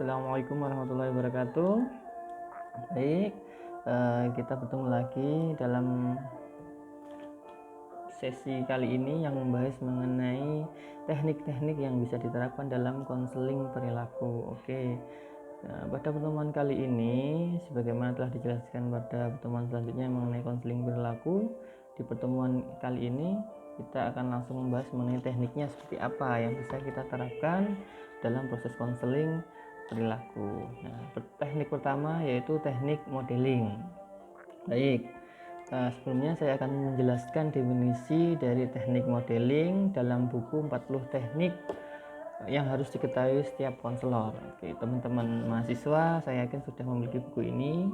Assalamualaikum warahmatullahi wabarakatuh. Baik, kita bertemu lagi dalam sesi kali ini yang membahas mengenai teknik-teknik yang bisa diterapkan dalam konseling perilaku. Oke, pada pertemuan kali ini, sebagaimana telah dijelaskan pada pertemuan selanjutnya mengenai konseling perilaku, di pertemuan kali ini kita akan langsung membahas mengenai tekniknya seperti apa yang bisa kita terapkan dalam proses konseling perilaku. Nah, teknik pertama yaitu teknik modeling. Baik, sebelumnya saya akan menjelaskan definisi dari teknik modeling dalam buku 40 teknik yang harus diketahui setiap konselor. Oke, teman-teman mahasiswa saya yakin sudah memiliki buku ini.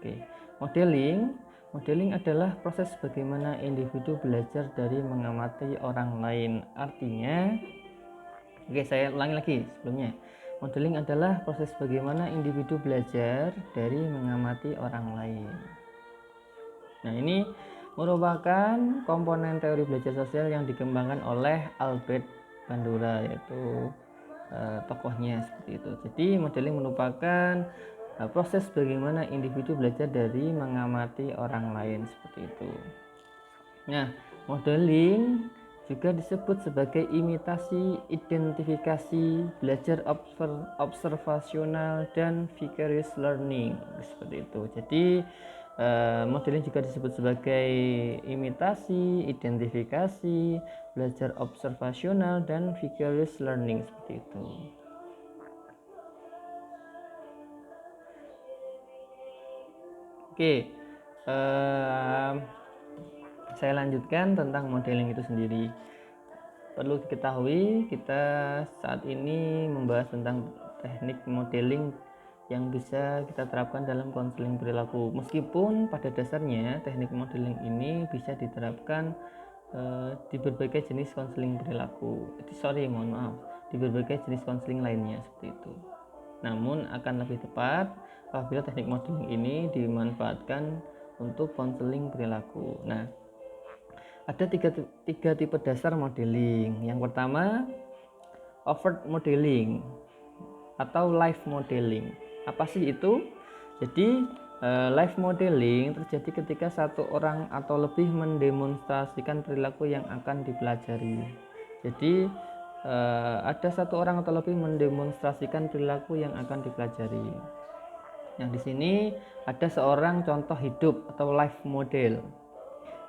Oke, modeling adalah proses bagaimana individu belajar dari mengamati orang lain. Artinya, saya ulangi lagi sebelumnya. Modeling adalah proses bagaimana individu belajar dari mengamati orang lain. Nah, ini merupakan komponen teori belajar sosial yang dikembangkan oleh Albert Bandura, yaitu tokohnya seperti itu. Jadi modeling merupakan proses bagaimana individu belajar dari mengamati orang lain seperti itu. Nah, modeling juga disebut sebagai imitasi, identifikasi, belajar observasional, dan vicarious learning seperti itu. Jadi modeling juga disebut sebagai imitasi, identifikasi, belajar observasional, dan vicarious learning seperti itu. Oke, saya lanjutkan tentang modeling itu sendiri. Perlu diketahui, kita saat ini membahas tentang teknik modeling yang bisa kita terapkan dalam konseling perilaku. Meskipun pada dasarnya teknik modeling ini bisa diterapkan di berbagai jenis konseling perilaku. Di berbagai jenis konseling lainnya seperti itu. Namun akan lebih tepat apabila teknik modeling ini dimanfaatkan untuk konseling perilaku. Nah, ada tiga tipe dasar modeling. Yang pertama, overt modeling atau live modeling. Apa sih itu? Jadi live modeling terjadi ketika satu orang atau lebih mendemonstrasikan perilaku yang akan dipelajari. Jadi ada satu orang atau lebih mendemonstrasikan perilaku yang akan dipelajari. Yang di sini ada seorang contoh hidup atau live model.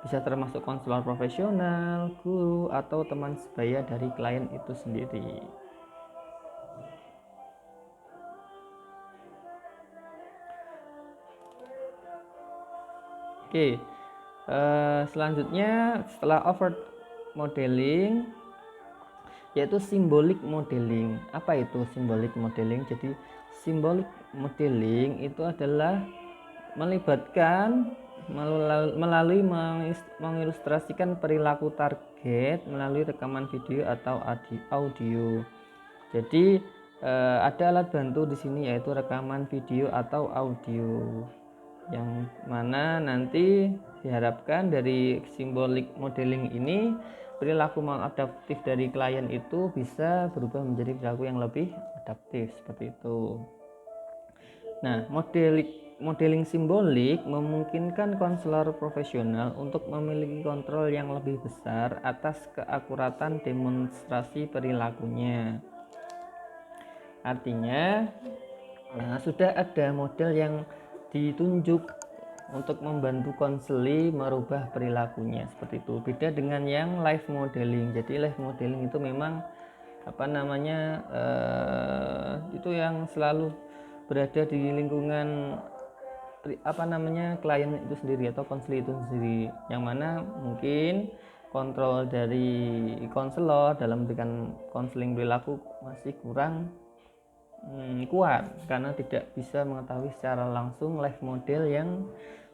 Bisa termasuk konselor profesional, guru, atau teman sebaya dari klien itu sendiri. Oke, selanjutnya setelah overt modeling yaitu symbolic modeling. Apa itu symbolic modeling? Jadi symbolic modeling itu adalah melibatkan melalui mengilustrasikan perilaku target melalui rekaman video atau audio. Jadi ada alat bantu di sini yaitu rekaman video atau audio, yang mana nanti diharapkan dari symbolic modeling ini perilaku maladaptif dari klien itu bisa berubah menjadi perilaku yang lebih adaptif seperti itu. Nah, modeling simbolik memungkinkan konselor profesional untuk memiliki kontrol yang lebih besar atas keakuratan demonstrasi perilakunya. Artinya, sudah ada model yang ditunjuk untuk membantu konseli merubah perilakunya seperti itu. Beda dengan yang live modeling. Jadi live modeling itu memang itu yang selalu berada di lingkungan klien itu sendiri atau konseli itu sendiri, yang mana mungkin kontrol dari konselor dalam memberikan konseling perilaku masih kurang kuat karena tidak bisa mengetahui secara langsung live model yang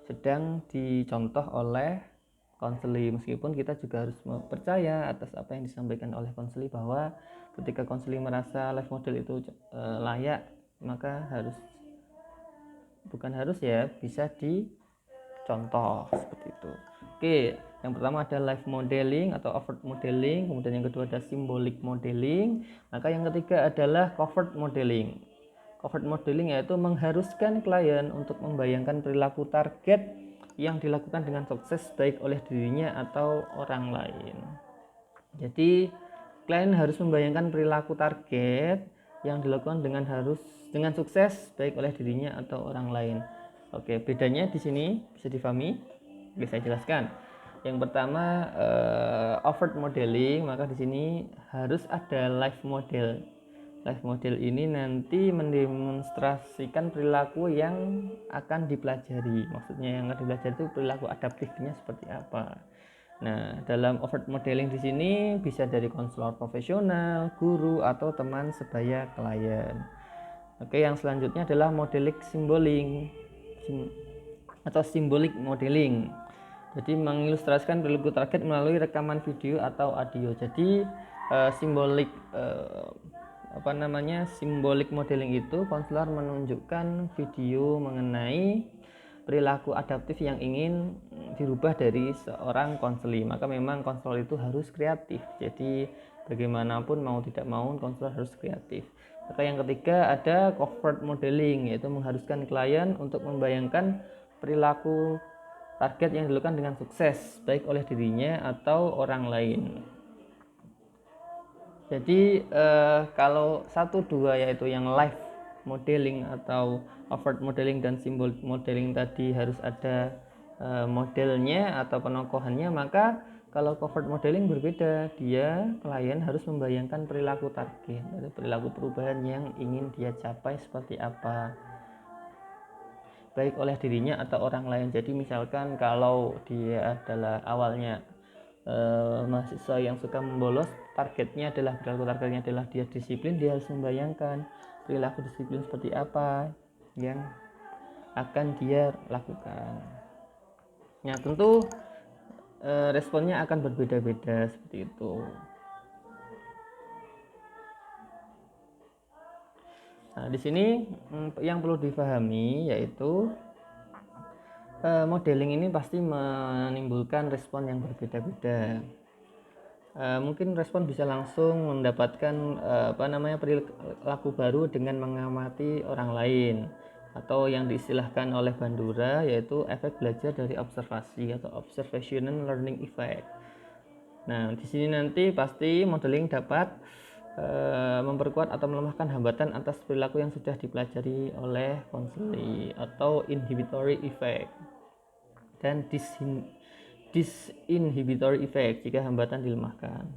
sedang dicontoh oleh konseli. Meskipun kita juga harus percaya atas apa yang disampaikan oleh konseli, bahwa ketika konseli merasa live model itu layak, maka bisa dicontoh seperti itu. Oke, yang pertama ada live modeling atau overt modeling, kemudian yang kedua ada symbolic modeling, maka yang ketiga adalah covert modeling. Covert modeling yaitu mengharuskan klien untuk membayangkan perilaku target yang dilakukan dengan sukses baik oleh dirinya atau orang lain. Jadi klien harus membayangkan perilaku target yang dilakukan dengan sukses baik oleh dirinya atau orang lain. Oke, bedanya di sini bisa difahami? Oke, saya jelaskan. Yang pertama overt modeling, maka di sini harus ada live model. Live model ini nanti mendemonstrasikan perilaku yang akan dipelajari. Maksudnya yang akan dipelajari itu perilaku adaptifnya seperti apa. Nah, dalam overt modeling di sini bisa dari konselor profesional, guru, atau teman sebaya klien. Oke, yang selanjutnya adalah modeling atau symbolic modeling. Jadi mengilustrasikan perilaku target melalui rekaman video atau audio. Jadi symbolic modeling itu konselor menunjukkan video mengenai perilaku adaptif yang ingin dirubah dari seorang konseli. Maka memang konselor itu harus kreatif. Jadi bagaimanapun mau tidak mau konselor harus kreatif. Maka yang ketiga ada covert modeling, yaitu mengharuskan klien untuk membayangkan perilaku target yang dilakukan dengan sukses baik oleh dirinya atau orang lain. Jadi kalau 1-2 yaitu yang live modeling atau overt modeling dan symbolic modeling tadi harus ada modelnya atau penokohannya, maka kalau covert modeling berbeda, klien harus membayangkan perilaku target atau perilaku perubahan yang ingin dia capai seperti apa baik oleh dirinya atau orang lain. Jadi misalkan kalau dia adalah awalnya mahasiswa yang suka membolos, perilaku targetnya adalah dia disiplin, dia harus membayangkan perilaku disiplin seperti apa yang akan dia lakukan. Nah, tentu responnya akan berbeda-beda seperti itu. Nah, di sini yang perlu difahami yaitu modeling ini pasti menimbulkan respon yang berbeda-beda. Mungkin respon bisa langsung mendapatkan perilaku baru dengan mengamati orang lain, atau yang diistilahkan oleh Bandura yaitu efek belajar dari observasi atau observational learning effect. Nah, di sini nanti pasti modeling dapat memperkuat atau melemahkan hambatan atas perilaku yang sudah dipelajari oleh konseli atau inhibitory effect dan disinhibitory effect jika hambatan dilemahkan.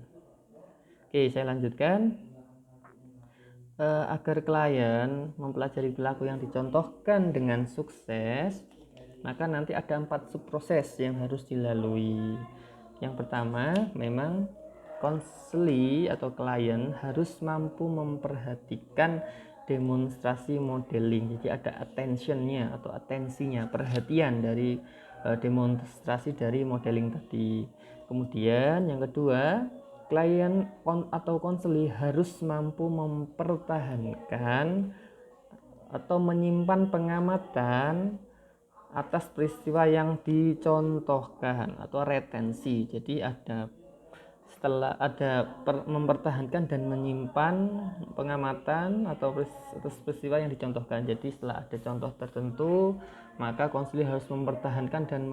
Oke, saya lanjutkan. Agar klien mempelajari perilaku yang dicontohkan dengan sukses, maka nanti ada 4 subproses yang harus dilalui. Yang pertama, memang konseli atau klien harus mampu memperhatikan demonstrasi modeling. Jadi ada attentionnya atau atensinya, perhatian dari demonstrasi dari modeling tadi. Kemudian yang kedua, klien atau konseli harus mampu mempertahankan atau menyimpan pengamatan atas peristiwa yang dicontohkan atau retensi. Jadi setelah mempertahankan dan menyimpan pengamatan atau atas peristiwa yang dicontohkan. Jadi setelah ada contoh tertentu, maka konseli harus mempertahankan dan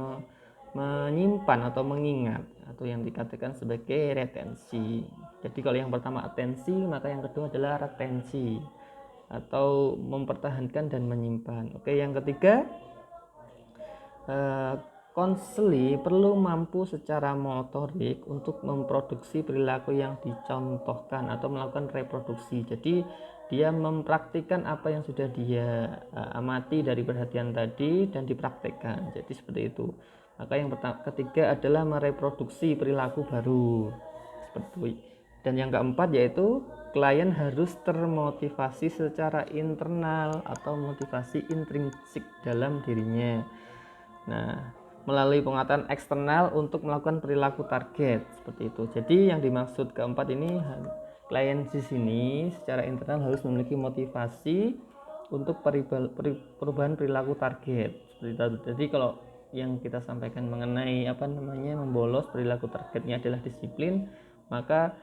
menyimpan atau mengingat, atau yang dikatakan sebagai retensi. Jadi kalau yang pertama atensi, maka yang kedua adalah retensi atau mempertahankan dan menyimpan. Oke, yang ketiga, konseli perlu mampu secara motorik untuk memproduksi perilaku yang dicontohkan atau melakukan reproduksi. Jadi dia mempraktikkan apa yang sudah dia amati dari perhatian tadi dan dipraktikkan. Jadi seperti itu. Maka yang ketiga adalah mereproduksi perilaku baru. Seperti. Dan yang keempat yaitu klien harus termotivasi secara internal atau motivasi intrinsik dalam dirinya. Nah, melalui penguatan eksternal untuk melakukan perilaku target seperti itu. Jadi yang dimaksud keempat ini, klien di sini secara internal harus memiliki motivasi untuk perubahan perilaku target seperti itu. Jadi kalau yang kita sampaikan mengenai membolos, perilaku targetnya adalah disiplin, maka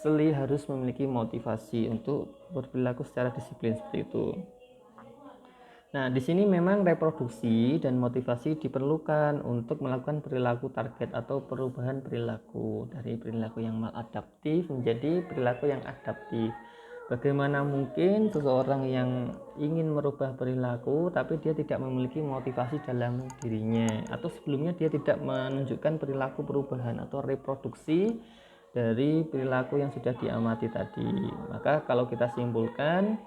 konselor harus memiliki motivasi untuk berperilaku secara disiplin seperti itu. Nah, di sini memang reproduksi dan motivasi diperlukan untuk melakukan perilaku target atau perubahan perilaku dari perilaku yang maladaptif menjadi perilaku yang adaptif. Bagaimana mungkin seseorang yang ingin merubah perilaku tapi dia tidak memiliki motivasi dalam dirinya, atau sebelumnya dia tidak menunjukkan perilaku perubahan atau reproduksi dari perilaku yang sudah diamati tadi. Maka kalau kita simpulkan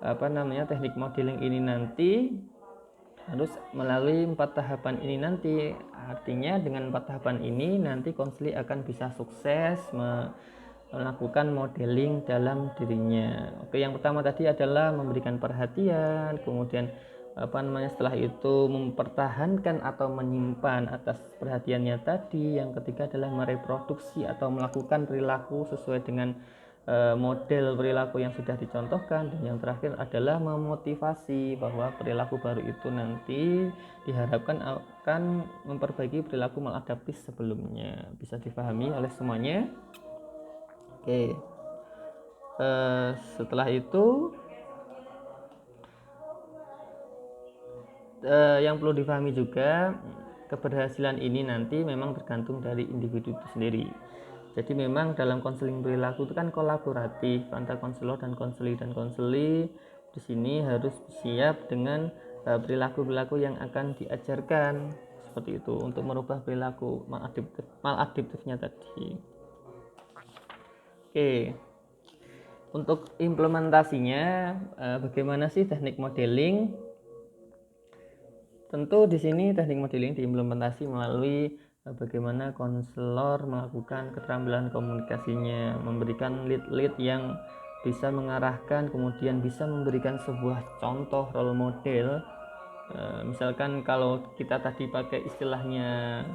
teknik modeling ini nanti harus melalui 4 tahapan ini nanti. Artinya dengan 4 tahapan ini nanti konselor akan bisa sukses melakukan modeling dalam dirinya. Oke, yang pertama tadi adalah memberikan perhatian, kemudian setelah itu mempertahankan atau menyimpan atas perhatiannya tadi. Yang ketiga adalah mereproduksi atau melakukan perilaku sesuai dengan model perilaku yang sudah dicontohkan, dan yang terakhir adalah memotivasi bahwa perilaku baru itu nanti diharapkan akan memperbaiki perilaku maladaptif sebelumnya. Bisa dipahami oleh semuanya? Oke. Setelah itu yang perlu dipahami juga, keberhasilan ini nanti memang tergantung dari individu itu sendiri. Jadi memang dalam konseling perilaku itu kan kolaboratif antara konselor dan konseli. Di sini harus siap dengan perilaku-perilaku yang akan diajarkan seperti itu untuk merubah perilaku maladaptifnya tadi. Oke. Untuk implementasinya, bagaimana sih teknik modeling? Tentu di sini teknik modeling diimplementasi melalui bagaimana konselor melakukan keterampilan komunikasinya, memberikan lead yang bisa mengarahkan, kemudian bisa memberikan sebuah contoh role model. Misalkan kalau kita tadi pakai istilahnya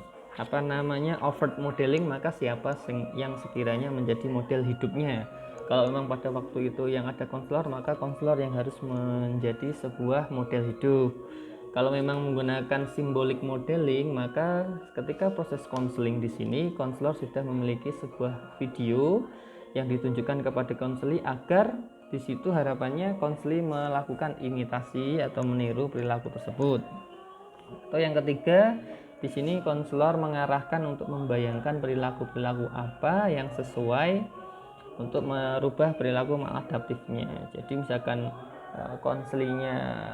overt modeling, maka siapa yang sekiranya menjadi model hidupnya. Kalau memang pada waktu itu yang ada konselor, maka konselor yang harus menjadi sebuah model hidup. Kalau memang menggunakan simbolik modeling, maka ketika proses konseling di sini, konselor sudah memiliki sebuah video yang ditunjukkan kepada konseli agar di situ harapannya konseli melakukan imitasi atau meniru perilaku tersebut. Atau yang ketiga, di sini konselor mengarahkan untuk membayangkan perilaku-perilaku apa yang sesuai untuk merubah perilaku maladaptifnya. Jadi misalkan konselinya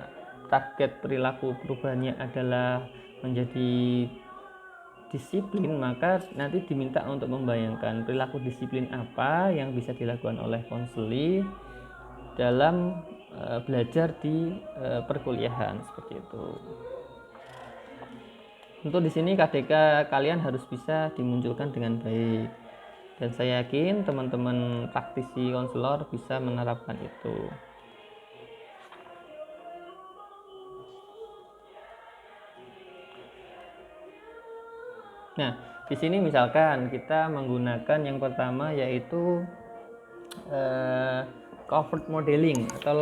target perilaku perubahannya adalah menjadi disiplin, maka nanti diminta untuk membayangkan perilaku disiplin apa yang bisa dilakukan oleh konseli dalam belajar di perkuliahan seperti itu. Untuk di sini KDK kalian harus bisa dimunculkan dengan baik, dan saya yakin teman-teman praktisi konselor bisa menerapkan itu. Nah, di sini misalkan kita menggunakan yang pertama yaitu overt modeling atau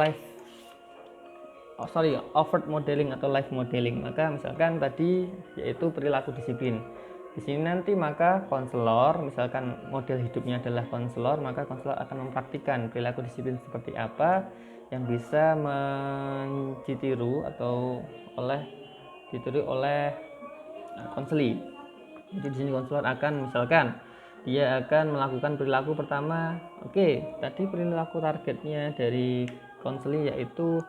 overt modeling atau live modeling. Maka misalkan tadi yaitu perilaku disiplin. Di sini nanti maka konselor, misalkan model hidupnya adalah konselor, maka konselor akan mempraktikkan perilaku disiplin seperti apa yang bisa ditiru oleh konseli. Jadi di sini konselor akan misalkan dia akan melakukan perilaku pertama. Oke, tadi perilaku targetnya dari konseli yaitu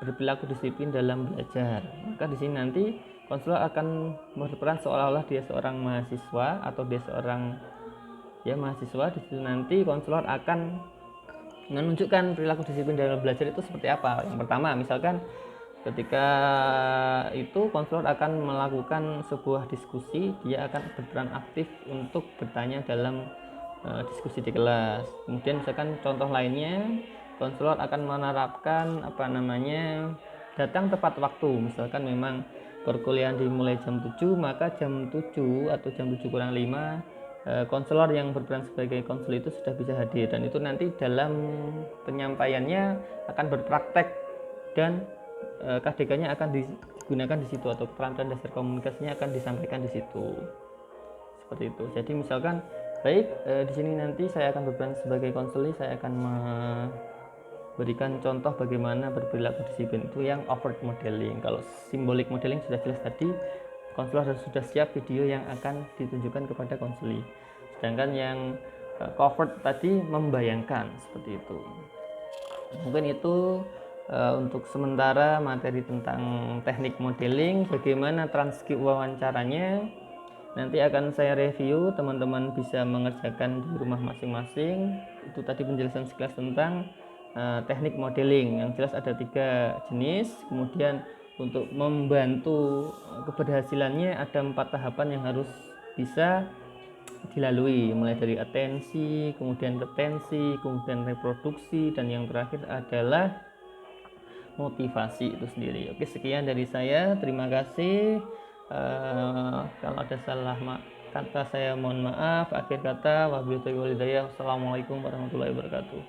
berperilaku disiplin dalam belajar. Maka di sini nanti konselor akan berperan seolah-olah dia seorang mahasiswa atau dia seorang mahasiswa. Di situ nanti konselor akan menunjukkan perilaku disiplin dalam belajar itu seperti apa. Yang pertama, misalkan ketika itu konselor akan melakukan sebuah diskusi, dia akan berperan aktif untuk bertanya dalam diskusi di kelas. Kemudian misalkan contoh lainnya, konselor akan menerapkan datang tepat waktu. Misalkan memang perkuliahan dimulai jam 7, maka jam 7 atau jam 7 kurang 5 konselor yang berperan sebagai konselor itu sudah bisa hadir, dan itu nanti dalam penyampaiannya akan berpraktek dan KDK-nya akan digunakan di situ, atau keterampilan dasar komunikasinya akan disampaikan di situ. Seperti itu. Jadi misalkan Baik, di sini nanti saya akan berperan sebagai konselor. Saya akan memberikan contoh bagaimana berperilaku disiplin itu yang overt modeling. Kalau symbolic modeling sudah jelas tadi, konselor sudah siap video yang akan ditunjukkan kepada konseli. Sedangkan yang covert tadi membayangkan seperti itu. Mungkin itu untuk sementara materi tentang teknik modeling. Bagaimana transkrip wawancaranya nanti akan saya review, teman-teman bisa mengerjakan di rumah masing-masing. Itu tadi penjelasan sekilas tentang teknik modeling. Yang jelas ada 3 jenis. Kemudian untuk membantu keberhasilannya ada 4 tahapan yang harus bisa dilalui, mulai dari atensi, kemudian retensi, kemudian reproduksi, dan yang terakhir adalah motivasi itu sendiri. Oke, sekian dari saya, terima kasih. Kalau ada salah kata saya mohon maaf. Akhir kata, wabillahi taufiq wal hidayah. Wassalamualaikum warahmatullahi wabarakatuh.